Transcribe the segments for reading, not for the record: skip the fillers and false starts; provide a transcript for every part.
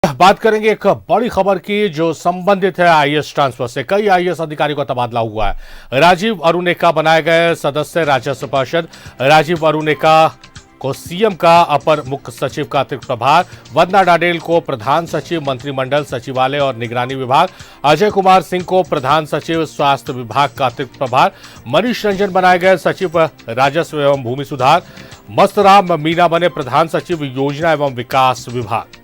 बात करेंगे एक बड़ी खबर की जो संबंधित है आईएएस ट्रांसफर से। कई आईएएस अधिकारियों का तबादला हुआ है। राजीव अरुणेका बनाए गए सदस्य राजस्व परिषद। राजीव अरुणेका को सीएम का अपर मुख्य सचिव का अतिरिक्त प्रभार, वंदना डाडेल को प्रधान सचिव मंत्रिमंडल सचिवालय और निगरानी विभाग, अजय कुमार सिंह को प्रधान सचिव स्वास्थ्य विभाग का अतिरिक्त प्रभार, मनीष रंजन बनाए गए सचिव राजस्व एवं भूमि सुधार, मस्तराम मीना बने प्रधान सचिव योजना एवं विकास विभाग।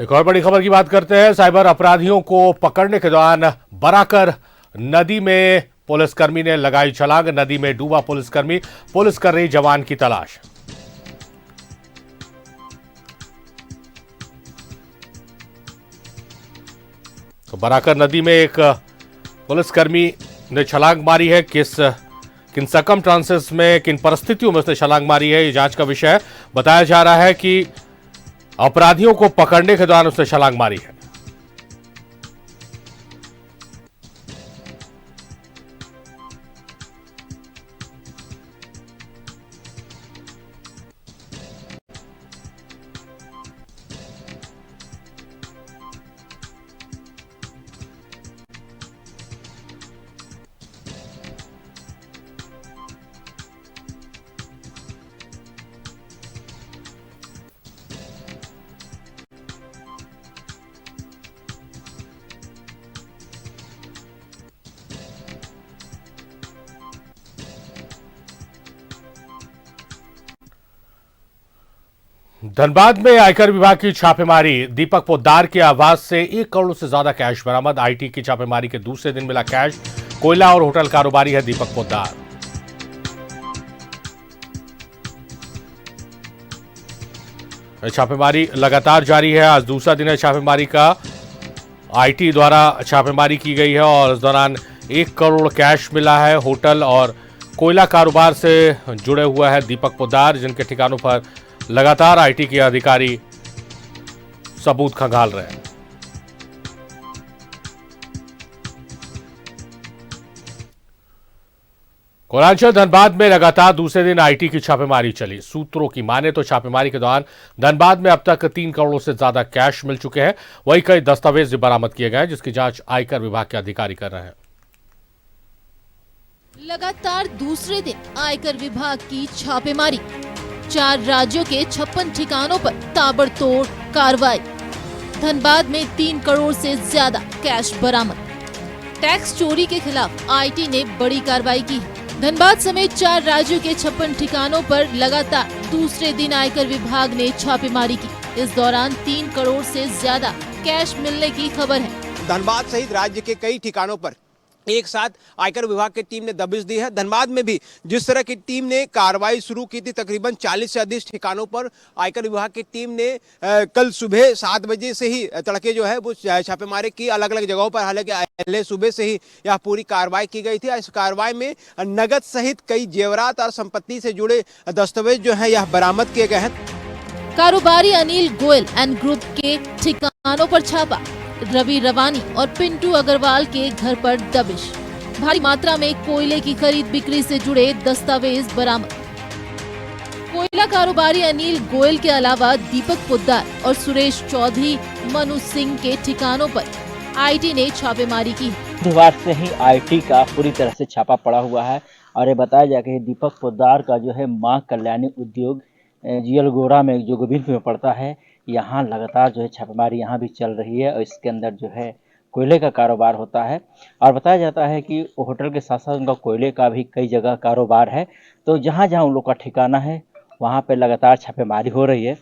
एक और बड़ी खबर की बात करते हैं। साइबर अपराधियों को पकड़ने के दौरान बराकर नदी में पुलिसकर्मी ने लगाई छलांग। नदी में डूबा पुलिसकर्मी, पुलिस कर रही जवान की तलाश। तो बराकर नदी में एक पुलिसकर्मी ने छलांग मारी है। किन सर्कमस्टांसेस में, किन परिस्थितियों में उसने छलांग मारी है, ये जांच का विषय है। बताया जा रहा है कि अपराधियों को पकड़ने के दौरान उसने छलांग मारी है। धनबाद में आयकर विभाग की छापेमारी। दीपक पोद्दार के आवास से 1 करोड़ से ज्यादा कैश बरामद। आईटी की छापेमारी के दूसरे दिन मिला कैश। कोयला और होटल कारोबारी है दीपक पोद्दार। छापेमारी लगातार जारी है। आज दूसरा दिन है छापेमारी का। आईटी द्वारा छापेमारी की गई है और इस दौरान 1 करोड़ कैश मिला है। होटल और कोयला कारोबार से जुड़े हुआ है दीपक पोद्दार, जिनके ठिकानों पर लगातार आईटी के अधिकारी सबूत खंगाल रहे हैं। कोलांचल धनबाद में लगातार दूसरे दिन आईटी की छापेमारी चली। सूत्रों की माने तो छापेमारी के दौरान धनबाद में अब तक 3 करोड़ से ज्यादा कैश मिल चुके हैं। वहीं कई दस्तावेज भी बरामद किए गए, जिसकी जांच आयकर विभाग के अधिकारी कर रहे हैं। लगातार दूसरे दिन आयकर विभाग की छापेमारी। 4 राज्यों के 56 ठिकानों पर ताबड़तोड़ कार्रवाई। धनबाद में 3 करोड़ से ज्यादा कैश बरामद। टैक्स चोरी के खिलाफ आईटी ने बड़ी कार्रवाई की। धनबाद समेत 4 राज्यों के 56 ठिकानों पर लगातार दूसरे दिन आयकर विभाग ने छापेमारी की। इस दौरान 3 करोड़ से ज्यादा कैश मिलने की खबर है। धनबाद सहित राज्य के कई ठिकानों पर एक साथ आयकर विभाग की टीम ने दबिश दी है। धनबाद में भी जिस तरह की टीम ने कार्रवाई शुरू की थी, तकरीबन 40 से अधिक ठिकानों पर आयकर विभाग की टीम ने कल सुबह 7 बजे से ही तड़के जो है वो छापेमारी की अलग अलग जगहों पर। हालांकि पहले सुबह से ही यह पूरी कार्रवाई की गई थी। इस कार्रवाई में नगद सहित कई जेवरात और संपत्ति से जुड़े दस्तावेज जो है यह बरामद किए गए हैं। कारोबारी अनिल गोयल एंड ग्रुप के ठिकानों पर छापा। रवि रवानी और पिंटू अग्रवाल के घर पर दबिश। भारी मात्रा में कोयले की खरीद बिक्री से जुड़े दस्तावेज बरामद। कोयला कारोबारी अनिल गोयल के अलावा दीपक पोद्दार और सुरेश चौधरी, मनु सिंह के ठिकानों पर आईटी ने छापेमारी की। बुधवार से ही आईटी का पूरी तरह से छापा पड़ा हुआ है और ये बताया जाए कि दीपक पोद्दार का जो है मां कल्याणी उद्योग जीएल गोरा में जो गोविंद में पड़ता है, यहाँ लगातार जो है छापेमारी यहाँ भी चल रही है और इसके अंदर जो है कोयले का कारोबार होता है। और बताया जाता है कि होटल के साथ साथ उनका कोयले का भी कई जगह कारोबार है। तो जहाँ जहाँ उन लोग का ठिकाना है वहाँ पे लगातार छापेमारी हो रही है।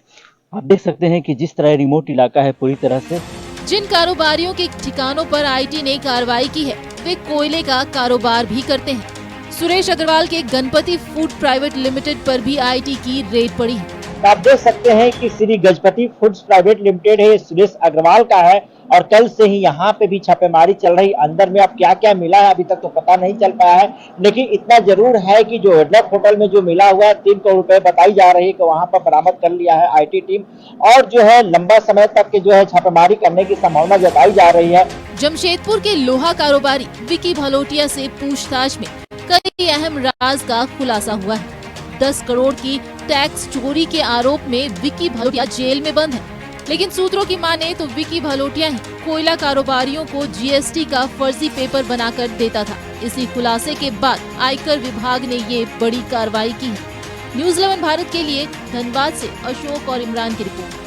आप देख सकते हैं कि जिस तरह रिमोट इलाका है पूरी तरह से। जिन कारोबारियों के ठिकानों पर आईटी ने कार्रवाई की है वे कोयले का कारोबार भी करते हैं। सुरेश अग्रवाल के गणपति फूड प्राइवेट लिमिटेड पर भी आईटी की रेड पड़ी है। तो आप देख सकते हैं कि Shri Gajapati foods private limited है, ये सुरेश अग्रवाल का है और कल से ही यहाँ पे भी छापेमारी चल रही। अंदर में अब क्या क्या मिला है अभी तक तो पता नहीं चल पाया है, लेकिन इतना जरूर है कि जो एडलॉक होटल में जो मिला हुआ है 3 करोड़ रुपए बताई जा रही है कि वहां पर बरामद कर लिया है आईटी टीम, और जो है लंबा समय तक के जो है छापेमारी करने की संभावना जताई जा रही है। जमशेदपुर के लोहा कारोबारी विकी भलोटिया से पूछताछ में कई अहम राज का खुलासा हुआ है। 10 करोड़ की टैक्स चोरी के आरोप में विकी भलोटिया जेल में बंद है, लेकिन सूत्रों की माने तो विकी भलोटिया ही कोयला कारोबारियों को जीएसटी का फर्जी पेपर बनाकर देता था। इसी खुलासे के बाद आयकर विभाग ने ये बड़ी कार्रवाई की है। न्यूज़ 11 भारत के लिए धनबाद से अशोक और इमरान की रिपोर्ट।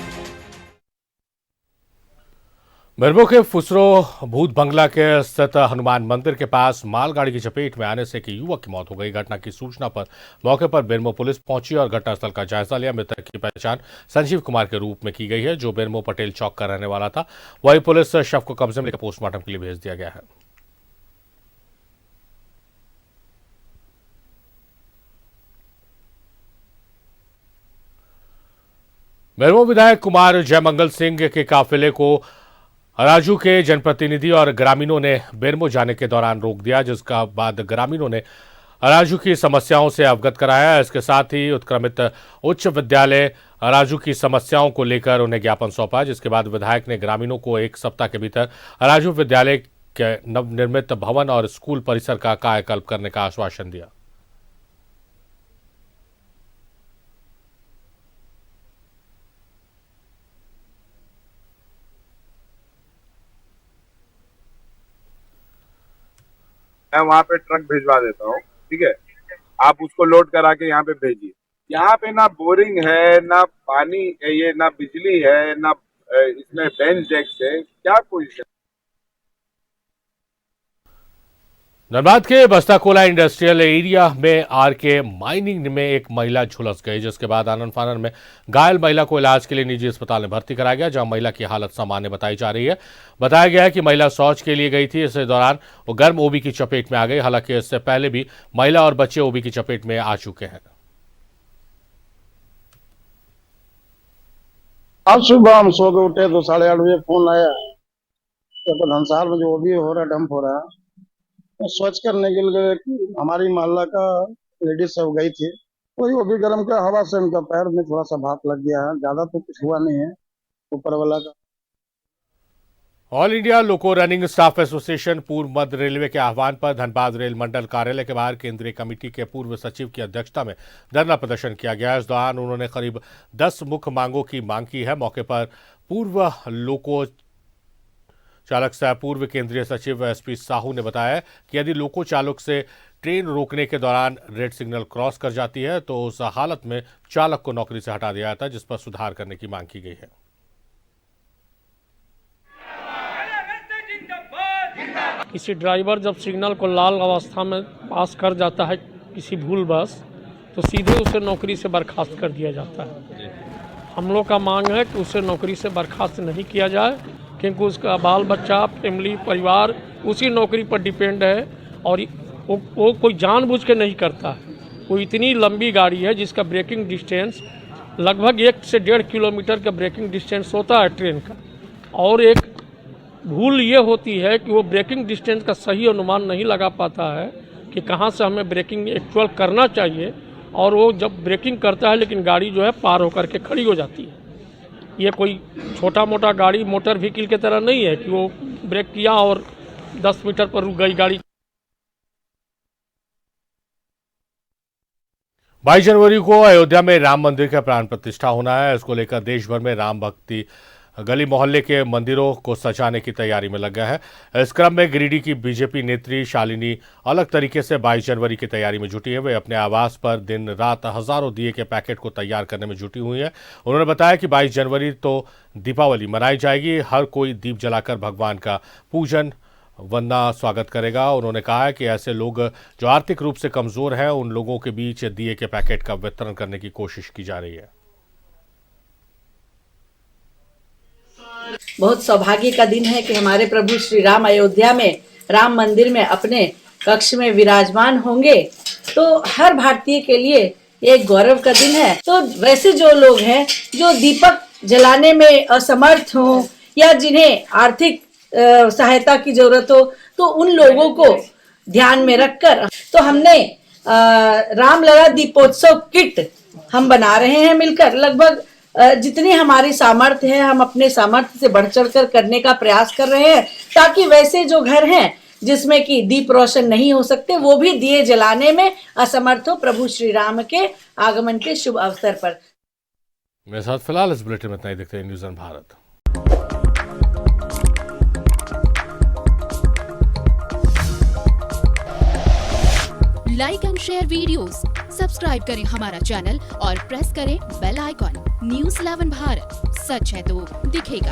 बेरमो के फुसरो भूत बंगला के स्थित हनुमान मंदिर के पास मालगाड़ी की चपेट में आने से एक युवक की मौत हो गई। घटना की सूचना पर मौके पर बेरमो पुलिस पहुंची और घटनास्थल का जायजा लिया। मृतक की पहचान संजीव कुमार के रूप में की गई है, जो बेरमो पटेल चौक का रहने वाला था। वही पुलिस शव को कब्जे में लेकर पोस्टमार्टम के लिए भेज दिया गया है। बेरमो विधायक कुमार जयमंगल सिंह के काफिले को राजू के जनप्रतिनिधि और ग्रामीणों ने बेरमो जाने के दौरान रोक दिया, जिसका बाद ग्रामीणों ने राजू की समस्याओं से अवगत कराया। इसके साथ ही उत्क्रमित उच्च विद्यालय राजू की समस्याओं को लेकर उन्हें ज्ञापन सौंपा, जिसके बाद विधायक ने ग्रामीणों को 1 सप्ताह के भीतर राजू विद्यालय के नवनिर्मित भवन और स्कूल परिसर का कायाकल्प करने का आश्वासन दिया। मैं वहाँ पे ट्रक भिजवा देता हूँ, ठीक है, आप उसको लोड करा के यहाँ पे भेजिए। यहाँ पे ना बोरिंग है, ना पानी है, ये ना बिजली है, ना इसमें बेंच डेस्क है, क्या पोजीशन। धनबाद के बस्ताकोला इंडस्ट्रियल एरिया में आरके माइनिंग में एक महिला झुलस गई, जिसके बाद आनन फानन में घायल महिला को इलाज के लिए निजी अस्पताल में भर्ती कराया गया, जहां महिला की हालत सामान्य बताई जा रही है। बताया गया है कि महिला शौच के लिए गई थी। इसी दौरान वो गर्म ओबी की चपेट में आ गई। हालांकि इससे पहले भी महिला और बच्चे ओबी की चपेट में आ चुके हैं। आज सुबह हम सो के उठे तो 8:30 बजे फोन आया तो धनसार में जो ओबी हो रहा डंप हो रहा है, तो स्वच्छ करने के लिए हमारी मोहल्ला का लेडीज सब गई थी। वही ओबी गर्म का हवा से उनका पैर में थोड़ा सा भाप लग गया है, ज्यादा तो कुछ हुआ नहीं है। ऊपर वाला का ऑल इंडिया लोको रनिंग स्टाफ एसोसिएशन पूर्व मध्य रेलवे के आह्वान पर धनबाद रेल मंडल कार्यालय के बाहर केंद्रीय कमेटी के पूर्व सचिव की अध्यक्षता में धरना प्रदर्शन किया गया। इस दौरान उन्होंने करीब 10 मुख्य मांगों की मांग की है। मौके पर पूर्व लोको चालक सह पूर्व केंद्रीय सचिव एसपी साहू ने बताया कि यदि लोको चालक से ट्रेन रोकने के दौरान रेड सिग्नल क्रॉस कर जाती है तो उस हालत में चालक को नौकरी से हटा दिया जाता है, जिस पर सुधार करने की मांग की गई है। किसी ड्राइवर जब सिग्नल को लाल अवस्था में पास कर जाता है किसी भूलवश, तो सीधे उसे नौकरी से बर्खास्त कर दिया जाता है। हम लोग का मांग है कि उसे नौकरी से बर्खास्त नहीं किया जाए, क्योंकि उसका बाल बच्चा, फैमिली, परिवार उसी नौकरी पर डिपेंड है और वो कोई जानबूझ के नहीं करता है। वो इतनी लंबी गाड़ी है जिसका ब्रेकिंग डिस्टेंस लगभग 1 से 1.5 किलोमीटर का ब्रेकिंग डिस्टेंस होता है ट्रेन का, और एक भूल ये होती है कि वो ब्रेकिंग डिस्टेंस का सही अनुमान नहीं लगा पाता है कि कहाँ से हमें ब्रेकिंग एक्चुअल करना चाहिए, और वो जब ब्रेकिंग करता है लेकिन गाड़ी जो है पार होकर के खड़ी हो जाती है। ये कोई छोटा मोटा गाड़ी मोटर व्हीकल की तरह नहीं है कि वो ब्रेक किया और 10 मीटर पर रुक गई गाड़ी। 22 जनवरी को अयोध्या में राम मंदिर का प्राण प्रतिष्ठा होना है। इसको लेकर देश भर में राम भक्ति गली मोहल्ले के मंदिरों को सजाने की तैयारी में लग गया है। इस क्रम में गिरिडीह की बीजेपी नेत्री शालिनी अलग तरीके से 22 जनवरी की तैयारी में जुटी है। वे अपने आवास पर दिन रात हजारों दिए के पैकेट को तैयार करने में जुटी हुई है। उन्होंने बताया कि 22 जनवरी तो दीपावली मनाई जाएगी, हर कोई दीप जलाकर भगवान का पूजन वंदना स्वागत करेगा। उन्होंने कहा है कि ऐसे लोग जो आर्थिक रूप से कमजोर हैं, उन लोगों के बीच दिए के पैकेट का वितरण करने की कोशिश की जा रही है। बहुत सौभाग्य का दिन है कि हमारे प्रभु श्री राम अयोध्या में राम मंदिर में अपने कक्ष में विराजमान होंगे। तो हर भारतीय के लिए ये एक गौरव का दिन है। तो वैसे जो लोग हैं जो दीपक जलाने में असमर्थ हो या जिन्हें आर्थिक सहायता की जरूरत हो, तो उन लोगों को ध्यान में रखकर तो हमने रामलला दीपोत्सव किट हम बना रहे हैं मिलकर। लगभग जितनी हमारी सामर्थ्य है हम अपने सामर्थ्य से बढ़ चढ़ कर करने का प्रयास कर रहे हैं, ताकि वैसे जो घर हैं जिसमें कि दीप रोशन नहीं हो सकते वो भी दिए जलाने में असमर्थ हो प्रभु श्री राम के आगमन के शुभ अवसर पर। मेरे साथ फिलहाल इस बुलेटिन में इतना ही। देखते हैं news on Bharat. Like and share videos, subscribe करें हमारा चैनल और प्रेस करें बेल आइकॉन। न्यूज़ 11 भारत, सच है तो दिखेगा।